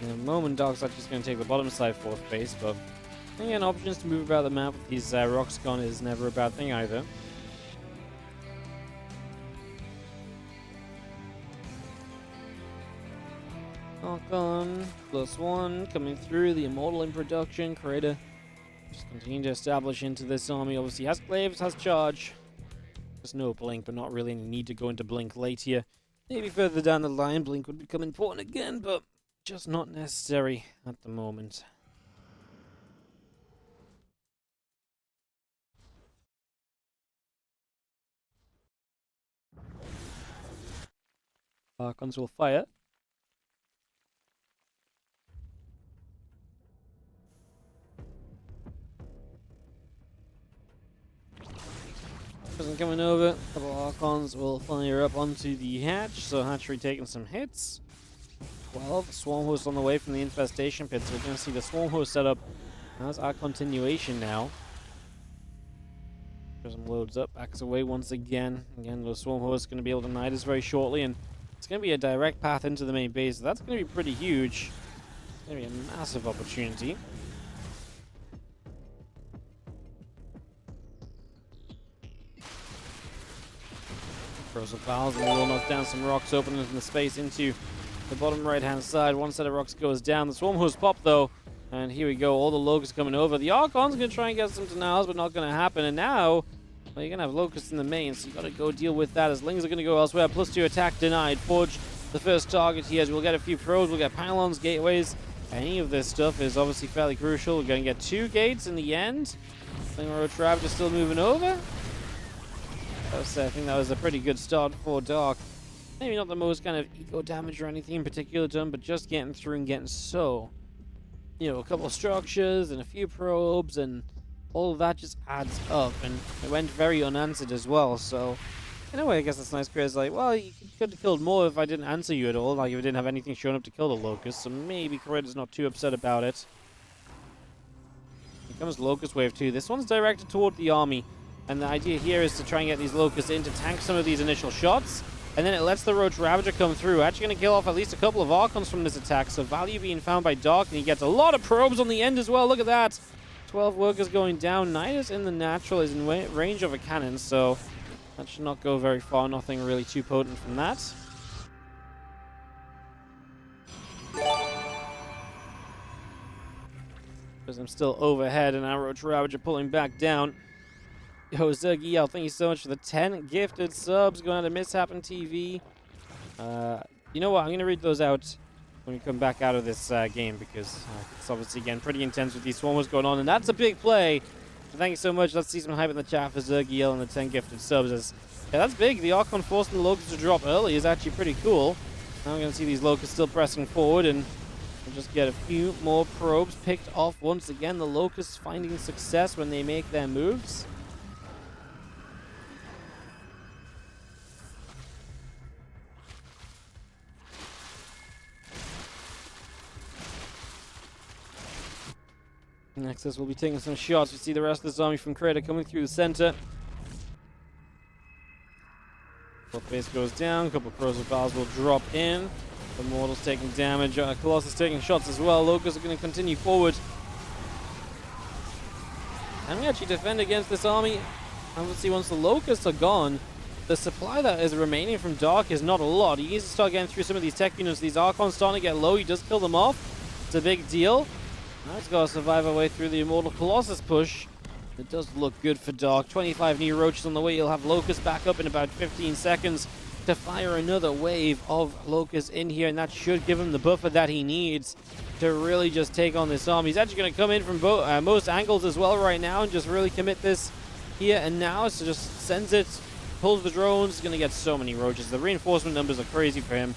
In a moment, Dark's actually just going to take the bottom side 4th base, but again, options to move about the map with these rocks gone is never a bad thing either. Archon, +1, coming through, the Immortal in production, Creator just continuing to establish into this army. Obviously has Glaives, has Charge. There's no Blink, but not really any need to go into Blink late here. Maybe further down the line, Blink would become important again, but just not necessary at the moment. Archons will fire. Coming over, a couple of Archons will fire up onto the hatch, so hatchery taking some hits. 12, Swarm Host on the way from the infestation pit, so we're going to see the Swarm Host set up as our continuation now. Prism loads up, backs away once again. Again, the Swarm Host is going to be able to knight us very shortly, and it's going to be a direct path into the main base, so that's going to be pretty huge. It's going to be a massive opportunity. Throws up valves and will knock down some rocks, opening the space into the bottom right hand side. One set of rocks goes down. The Swarm Host pop though, and here we go. All the Locusts coming over. The Archon's going to try and get some denials, but not going to happen. And now, well, you're going to have Locusts in the main, so you got to go deal with that as Lings are going to go elsewhere. +2 attack denied. Forge, the first target here. We'll get a few probes, we'll get pylons, gateways. Any of this stuff is obviously fairly crucial. We're going to get 2 gates in the end. Roach Ravager still moving over. I think that was a pretty good start for Dark. Maybe not the most kind of eco damage or anything in particular done, but just getting through and getting so, you know, a couple of structures and a few probes and all of that just adds up, and it went very unanswered as well. So in a way, I guess it's nice. Creator's like, well, you could have killed more if I didn't answer you at all, like if I didn't have anything showing up to kill the Locust. So maybe Creator's not too upset about it. Here comes Locust Wave 2. This one's directed toward the army. And the idea here is to try and get these Locusts in to tank some of these initial shots. And then it lets the Roach Ravager come through. Actually going to kill off at least a couple of Archons from this attack. So value being found by Dark. And he gets a lot of probes on the end as well. Look at that. 12 workers going down. Nidus in the natural is in range of a cannon. So that should not go very far. Nothing really too potent from that. Because I'm still overhead. And our Roach Ravager pulling back down. Yo, Zergiel, thank you so much for the 10 gifted subs going on to Mishap TV. You know what? I'm going to read those out when we come back out of this game, because it's obviously, again, pretty intense with these swarmers going on, and that's a big play. So thank you so much. Let's see some hype in the chat for Zergiel and the 10 gifted subs. Yeah, that's big. The Archon forcing the Locusts to drop early is actually pretty cool. Now we're going to see these Locusts still pressing forward, and we'll just get a few more probes picked off once again. The Locusts finding success when they make their moves. Nexus will be taking some shots. We see the rest of this army from Creator coming through the center. Top base goes down. A couple of corrosive bars will drop in. The Mortal's taking damage. Colossus taking shots as well. Locusts are going to continue forward. Can we actually defend against this army? Obviously, once the Locusts are gone, the supply that is remaining from Dark is not a lot. He needs to start getting through some of these tech units. These Archons starting to get low. He does kill them off. It's a big deal. Now he's got to survive our way through the Immortal Colossus push. It does look good for Dark. 25 new roaches on the way. He'll have Locusts back up in about 15 seconds to fire another wave of Locusts in here, and that should give him the buffer that he needs to really just take on this army. He's actually going to come in from most angles as well right now and just really commit this here and now. So just sends it, pulls the drones. He's going to get so many roaches. The reinforcement numbers are crazy for him.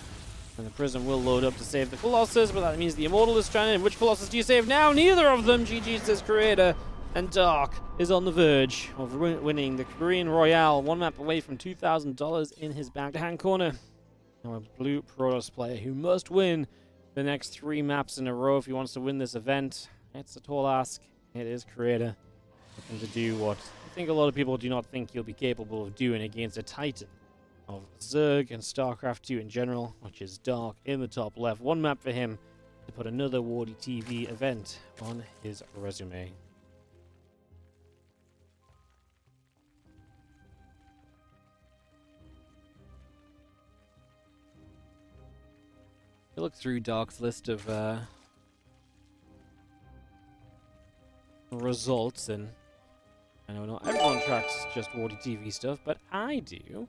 And the Prism will load up to save the Colossus, but that means the Immortal is trying in. Which Colossus do you save now? Neither of them. GG says Creator. And Dark is on the verge of winning the Korean Royale, one map away from $2,000 in his backhand corner. Now a blue Protoss player who must win the next 3 maps in a row if he wants to win this event. It's a tall ask. It is Creator looking to do what I think a lot of people do not think he'll be capable of doing against a Titan of Zerg and StarCraft 2 in general, which is Dark in the top left. One map for him to put another WardiTV event on his resume. Look through Dark's list of results, and I know not everyone tracks just WardiTV stuff, but I do.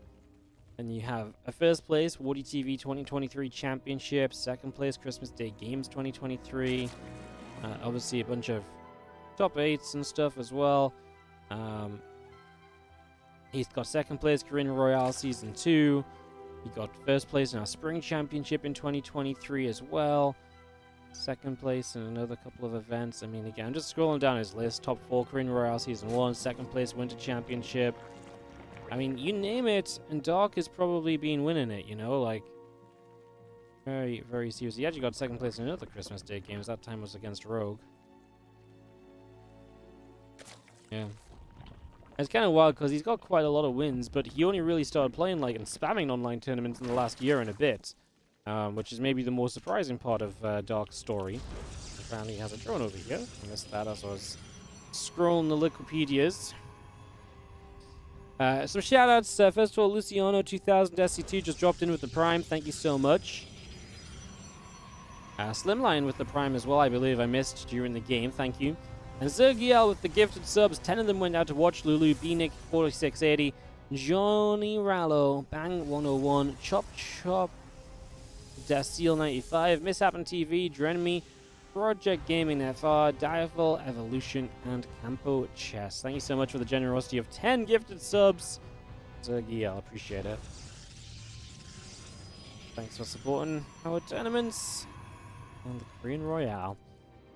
And you have a first place WardiTV 2023 Championship, second place Christmas Day Games 2023, obviously a bunch of top 8s and stuff as well. He's got second place Korean Royale Season 2. He got first place in our Spring Championship in 2023 as well. Second place in another couple of events. I mean, again, I'm just scrolling down his list. Top 4 Korean Royale Season 1. Second place Winter Championship. I mean, you name it, and Dark has probably been winning it, you know? Like, very, very seriously. He actually got second place in another Christmas Day games. That time was against Rogue. Yeah. It's kind of wild because he's got quite a lot of wins, but he only really started playing like and spamming online tournaments in the last year and a bit, which is maybe the more surprising part of Dark's story. Apparently he has a drone over here. I missed that as I was scrolling the Wikipedias. Some shoutouts. First of all, Luciano 2000 SC2 just dropped in with the Prime. Thank you so much. Slimline with the Prime as well, I believe I missed during the game. Thank you. And Zergiel with the gifted subs. 10 of them went out to watch. Lulu, Beanick 4680, Johnny Rallo, Bang 101, Chop Chop, Daciel 95, Mishappen TV, Drenemy, Project Gaming FR, Direful Evolution, and Campo Chess. Thank you so much for the generosity of 10 gifted subs. Zergiel, appreciate it. Thanks for supporting our tournaments and the Korean Royale.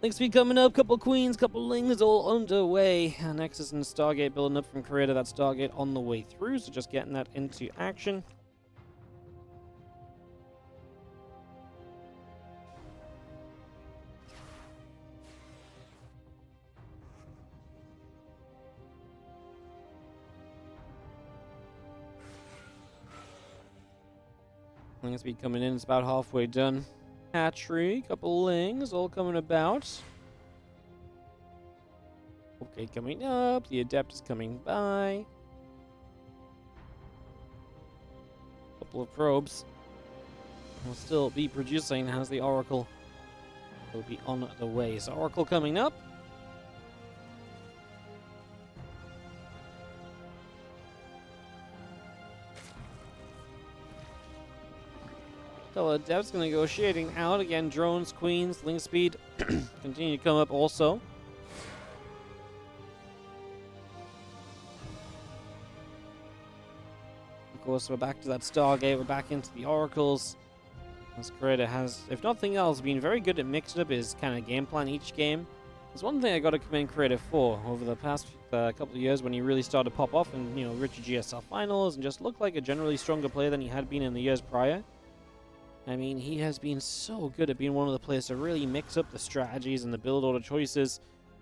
Links be coming up, couple queens, couple lings all underway. Nexus and Stargate building up from Creator. That Stargate on the way through, so just getting that into action. Links be coming in, it's about halfway done. Hatchery, couple lings, all coming about. Okay, coming up. The Adept is coming by. Couple of probes. We'll still be producing as the Oracle will be on the way. So Oracle coming up. So Adept's going to go shading out. Again, drones, queens, link speed continue to come up also. Of course, we're back to that Stargate. We're back into the Oracles. As Creator has, if nothing else, been very good at mixing up his kind of game plan each game. There's one thing I got to commend Creator for over the past couple of years when he really started to pop off and, you know, Richard GSL finals and just looked like a generally stronger player than he had been in the years prior. I mean, he has been so good at being one of the players to really mix up the strategies and the build order choices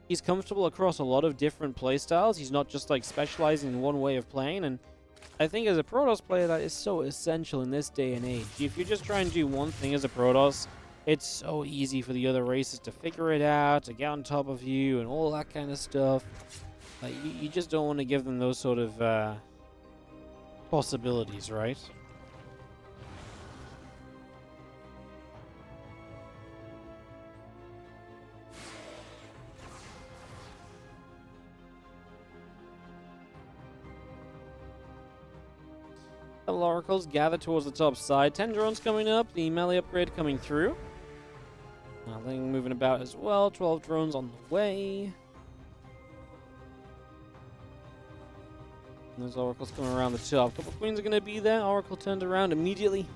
he's comfortable across a lot of different playstyles. He's not just like specializing in one way of playing, and I think as a Protoss player that is so essential in this day and age. If you just try and do one thing as a Protoss, it's so easy for the other races to figure it out, to get on top of you, and all that kind of stuff. Like, you just don't want to give them those sort of possibilities, right? The oracles gather towards the top side. 10 drones coming up. The melee upgrade coming through. Ling moving about as well. 12 drones on the way. And those oracles coming around the top. A couple queens are going to be there. Oracle turned around immediately.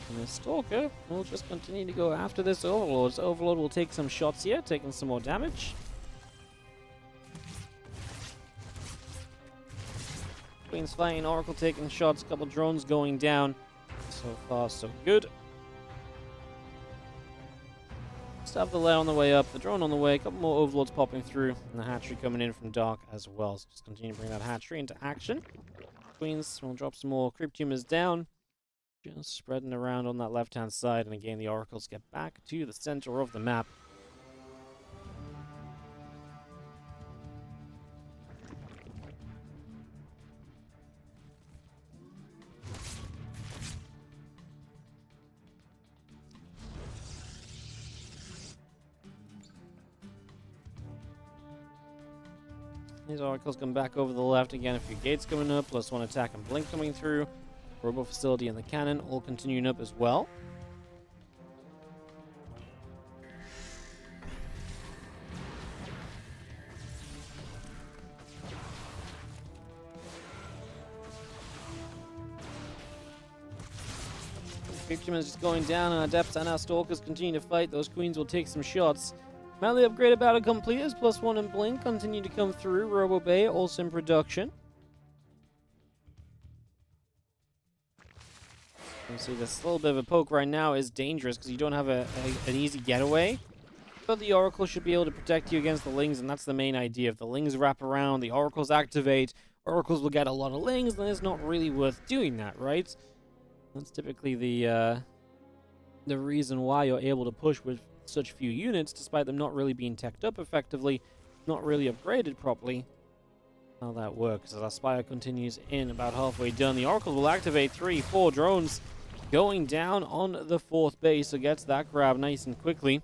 And the Stalker will just continue to go after this Overlord. So Overlord will take some shots here, taking some more damage. Queen's flying, Oracle taking shots, a couple drones going down. So far, so good. Still have the lair on the way up, the drone on the way, a couple more Overlords popping through, and the hatchery coming in from Dark as well. So just continue to bring that hatchery into action. Queens will drop some more creep tumors down. Just spreading around on that left-hand side, and again the Oracles get back to the center of the map. These Oracles come back over the left again. A few gates coming up, plus one attack and blink coming through. Robo facility and the cannon all continuing up as well. Creep is just going down, and Adepts and our Stalkers continue to fight. Those Queens will take some shots. Melee upgrade about to complete as +1 and blink continue to come through. Robo Bay also in production. You see this little bit of a poke right now is dangerous because you don't have an easy getaway. But the Oracle should be able to protect you against the Lings, and that's the main idea. If the Lings wrap around, the Oracles activate, Oracles will get a lot of Lings, then it's not really worth doing that, right? That's typically the reason why you're able to push with such few units, despite them not really being teched up effectively, not really upgraded properly. How that works as our Spire continues in, about halfway done. The Oracle will activate 3-4 drones going down on the 4th base, so gets that grab nice and quickly.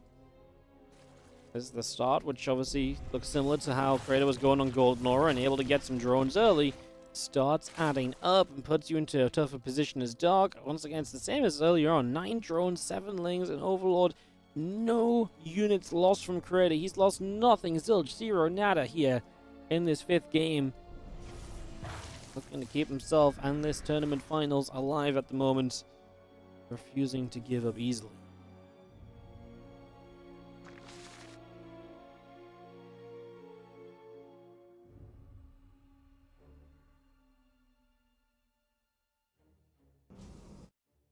This is the start, which obviously looks similar to how Creator was going on Golden Aura and able to get some drones early. Starts adding up and puts you into a tougher position as Dark. Once again, it's the same as earlier on. 9 drones, 7 Lings, and Overlord. No units lost from Creator. He's lost nothing. Zilch, 0, nada here in this 5th game. Looking to keep himself and this tournament finals alive at the moment. Refusing to give up easily.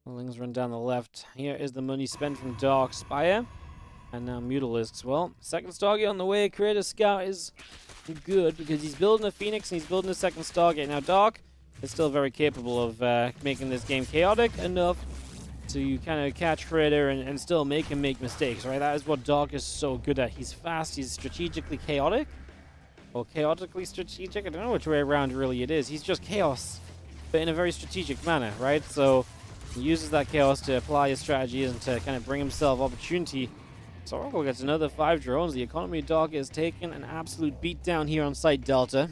Lings run down the left. Here is the money spent from Dark Spire. And now Mutalisks. Well, second Stargate on the way. Creator Scout is good because he's building a Phoenix and he's building a second Stargate. Now Dark is still very capable of making this game chaotic enough to kind of catch Creator and still make him make mistakes, right? That is what Dark is so good at. He's fast, he's strategically chaotic. Or chaotically strategic. I don't know which way around really it is. He's just chaos, but in a very strategic manner, right? So he uses that chaos to apply his strategies and to kind of bring himself opportunity. So Oracle gets another 5 drones. The economy of Dark is taking an absolute beatdown here on site Delta.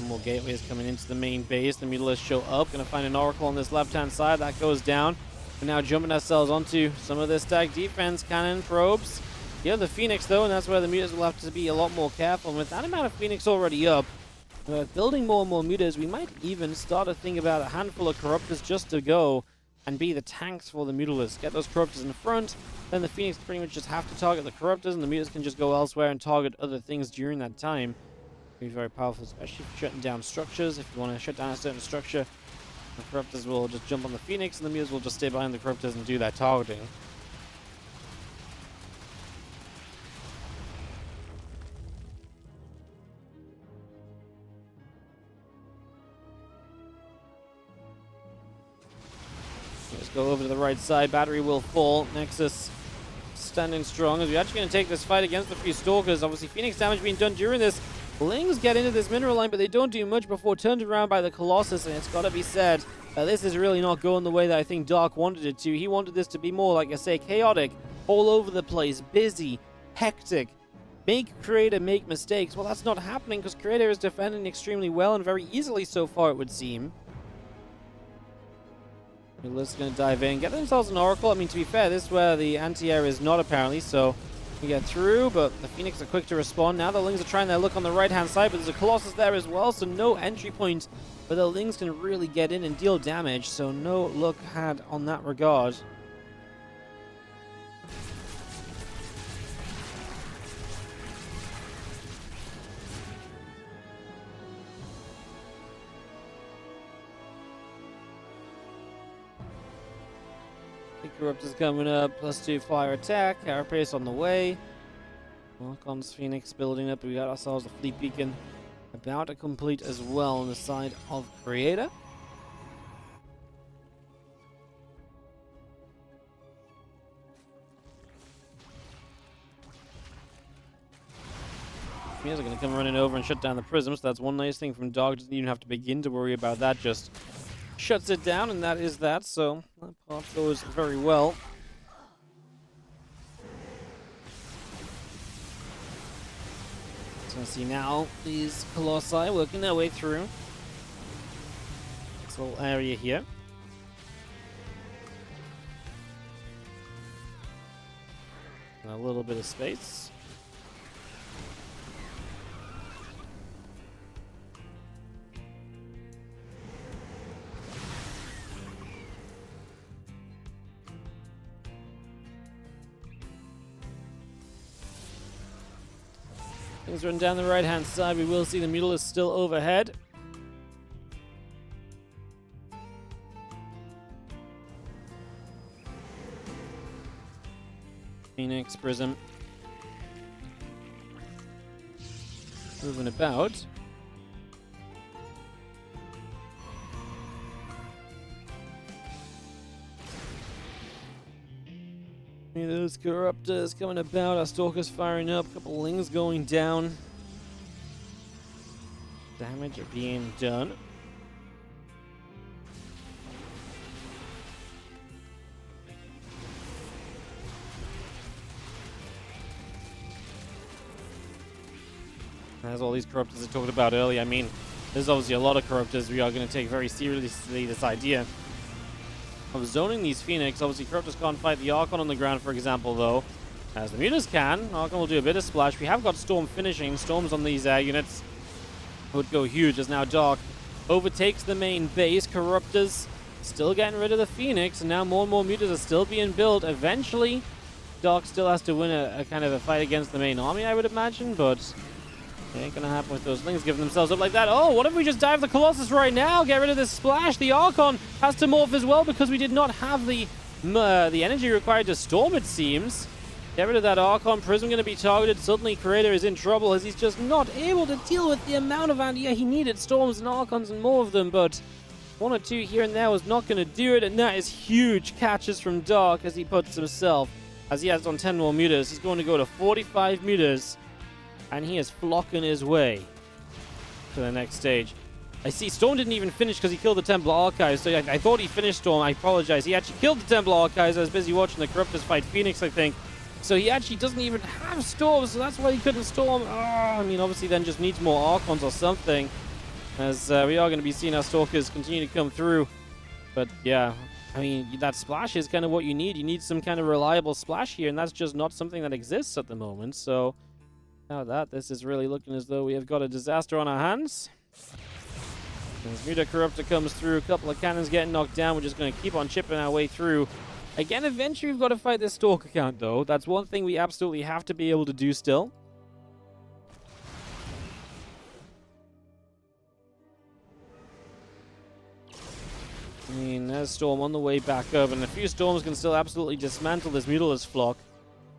More gateways coming into the main base. The Mutalisks show up. Gonna find an Oracle on this left-hand side. That goes down. We're now jumping ourselves onto some of this stack defense. Cannon, probes. Yeah, the Phoenix though, and that's where the Mutas will have to be a lot more careful. And with that amount of Phoenix already up, building more and more Mutas, we might even start to think about a handful of Corruptors just to go and be the tanks for the Mutalisks. Get those Corruptors in the front, then the Phoenix pretty much just have to target the Corruptors, and the Mutas can just go elsewhere and target other things during that time. Be very powerful, especially for shutting down structures. If you want to shut down a certain structure The Corruptors will just jump on the Phoenix, and the Mutas will just stay behind the Corruptors and do that targeting. Let's go over to the right side. Battery will fall. Nexus standing strong as we're actually going to take this fight against the few Stalkers. Obviously, Phoenix damage being done during this. Lings get into this mineral line, but they don't do much before turned around by the Colossus, and it's got to be said that this is really not going the way that I think Dark wanted it to. He wanted this to be more, like I say, chaotic, all over the place, busy, hectic, make Creator make mistakes. Well, that's not happening because Creator is defending extremely well and very easily so far, it would seem. Let's going to dive in, get themselves an Oracle. I mean, to be fair, this is where the anti-air is not apparently, so we get through, but the Phoenix are quick to respond. Now the Lings are trying their look on the right-hand side, but there's a Colossus there as well, so no entry point, but the Lings can really get in and deal damage, so no look had on that regard. Corruptors coming up, +2 fire attack, Carapace on the way. Archon's Phoenix building up, we got ourselves a fleet beacon about to complete as well on the side of Creator. Phoenix are going to come running over and shut down the prism, so that's one nice thing from Dog, doesn't even have to begin to worry about that, just shuts it down, and that is that, so that part goes very well. So see now these Colossi working their way through this whole area here. And a little bit of space. Things run down the right-hand side. We will see the Mutalist still overhead. Phoenix, Prism. Moving about. Those Corruptors coming about, our Stalkers firing up, a couple Lings going down. Damage being done. As all these Corruptors I talked about earlier, I mean, there's obviously a lot of Corruptors. We are going to take very seriously this idea of zoning these Phoenix. Obviously, Corruptors can't fight the Archon on the ground, for example, though. As the Mutas can. Archon will do a bit of splash. We have got Storm finishing. Storms on these units would go huge, as now Dark overtakes the main base. Corruptors still getting rid of the Phoenix, and now more and more Mutas are still being built. Eventually, Dark still has to win a kind of a fight against the main army, I would imagine, but it ain't gonna happen with those Lings giving themselves up like that. Oh, what if we just dive the Colossus right now? Get rid of this splash. The Archon has to morph as well because we did not have the energy required to storm, it seems. Get rid of that Archon. Prism going to be targeted. Suddenly, Creator is in trouble as he's just not able to deal with the amount of anti. Yeah, he needed Storms and Archons and more of them, but one or two here and there was not going to do it, and that is huge catches from Dark as he puts himself, as he has on 10 more meters. He's going to go to 45 meters, and he is flocking his way to the next stage. I see Storm didn't even finish because he killed the Templar Archives, so I thought he finished Storm. I apologize. He actually killed the Templar Archives. I was busy watching the Corruptors fight Phoenix, I think. So he actually doesn't even have Storm, so that's why he couldn't Storm. I mean, obviously then just needs more Archons or something, as we are going to be seeing our Stalkers continue to come through. But yeah, I mean, that splash is kind of what you need. You need some kind of reliable splash here, and that's just not something that exists at the moment. So now that this is really looking as though we have got a disaster on our hands. As Muta Corruptor comes through, a couple of cannons getting knocked down. We're just going to keep on chipping our way through. Again, eventually we've got to fight this Stalker count, though. That's one thing we absolutely have to be able to do still. There's Storm on the way back up, and a few Storms can still absolutely dismantle this Mutalisk flock.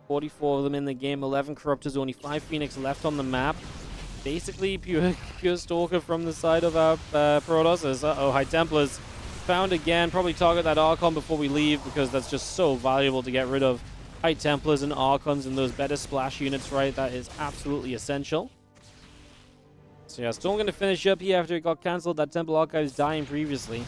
44 of them in the game, 11 Corruptors, only 5 Phoenix left on the map. Basically, pure Stalker from the side of our Protoss. Uh-oh, High Templars found again. Probably target that Archon before we leave, because that's just so valuable to get rid of High Templars and Archons and those better splash units, right? That is absolutely essential. So yeah, Storm going to finish up here after it got cancelled. That Temple Archives dying previously.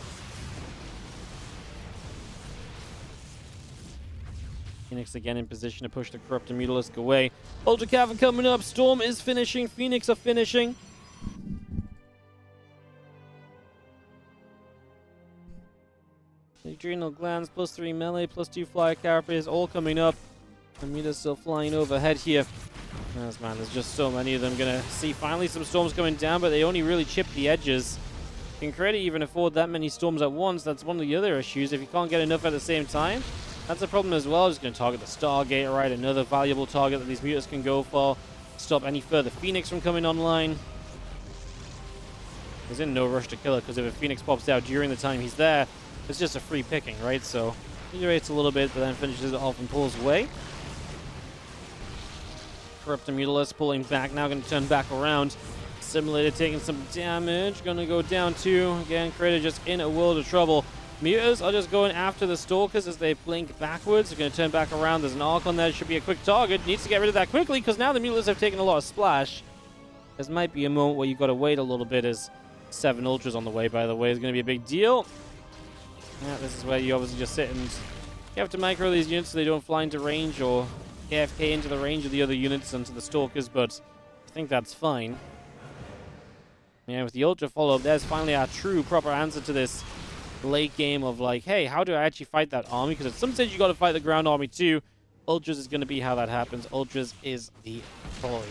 Phoenix again in position to push the Corrupt and Mutalisk away. Ultra Cav coming up. Storm is finishing. Phoenix are finishing. Adrenal Glands, +3 melee, +2 flyer carapace, all coming up. Amita's still flying overhead here. Yes, man, there's just so many of them. Gonna see finally some Storms coming down, but they only really chip the edges. Can Creda even afford that many Storms at once? That's one of the other issues. If you can't get enough at the same time, that's a problem as well. Just going to target the Stargate, right? Another valuable target that these Mutas can go for. Stop any further Phoenix from coming online. He's in no rush to kill it, because if a Phoenix pops out during the time he's there, it's just a free picking, right? So he rates a little bit, but then finishes it off and pulls away. Corrupt and Mutalisk pulling back, now going to turn back around. Simulated taking some damage, going to go down 2. Again, Creda just in a world of trouble. Mutas are just going after the Stalkers as they blink backwards. They're going to turn back around. There's an Archon there. Should be a quick target. Needs to get rid of that quickly, because now the Mutalisk have taken a lot of splash. This might be a moment where you've got to wait a little bit, as 7 Ultras on the way, by the way. It's going to be a big deal. Yeah, this is where you obviously just sit and you have to micro these units so they don't fly into range or AFK into the range of the other units and to the Stalkers, but I think that's fine. Yeah, with the Ultra follow-up, there's finally our true, proper answer to this late game of like, hey, how do I actually fight that army? Because at some stage you got to fight the ground army too. Ultras is going to be how that happens. Ultras is the boy.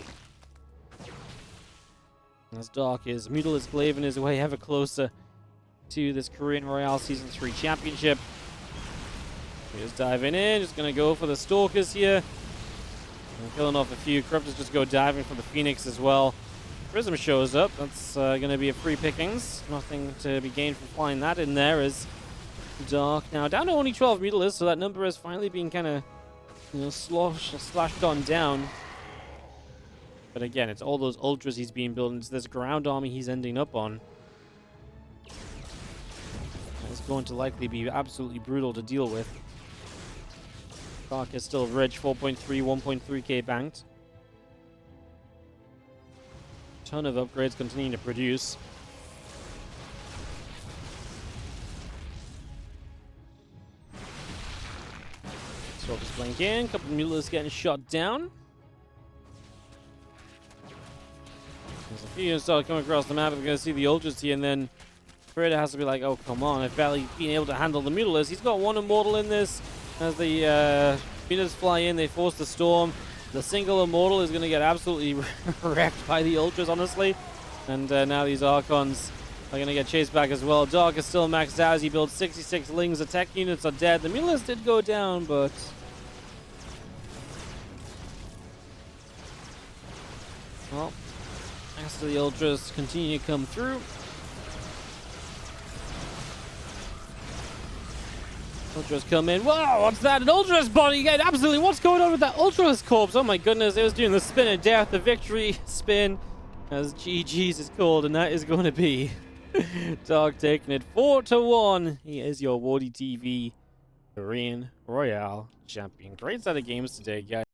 As dark as Mutalisk Glaven is way ever closer to this Korean Royale Season 3 Championship. Just diving in, just going to go for the Stalkers here. And killing off a few. Corruptors just go diving for the Phoenix as well. Prism shows up. That's going to be a free pickings. Nothing to be gained from flying that in there. As Dark now down to only 12 Mutalisks, so that number has finally been kind of, you know, slashed on down. But again, it's all those Ultras he's being building. It's this ground army he's ending up on. It's going to likely be absolutely brutal to deal with. Dark is still rich, 4.3, 1.3k banked. Ton of upgrades continuing to produce. So just blink in, couple of Mutalisks getting shot down. There's a few units start coming across the map. We're going to see the Ultras here, and then Creda has to be like, oh, come on. I've barely been able to handle the Mutalisks. He's got one Immortal in this. As the Mutas fly in, they force the Storm. The single Immortal is going to get absolutely wrecked by the Ultras, honestly. And now these Archons are going to get chased back as well. Dark is still maxed out as he builds 66 Lings. The tech units are dead. The Mutalisks did go down, but... well, after the Ultras continue to come through. Ultras come in. Whoa, what's that? An Ultras body again. Absolutely. What's going on with that Ultras corpse? Oh my goodness. It was doing the spin of death, the victory spin, as GG's is called, and that is going to be Dark taking it 4-1. He is your WardiTV Korean Royale champion. Great set of games today, guys.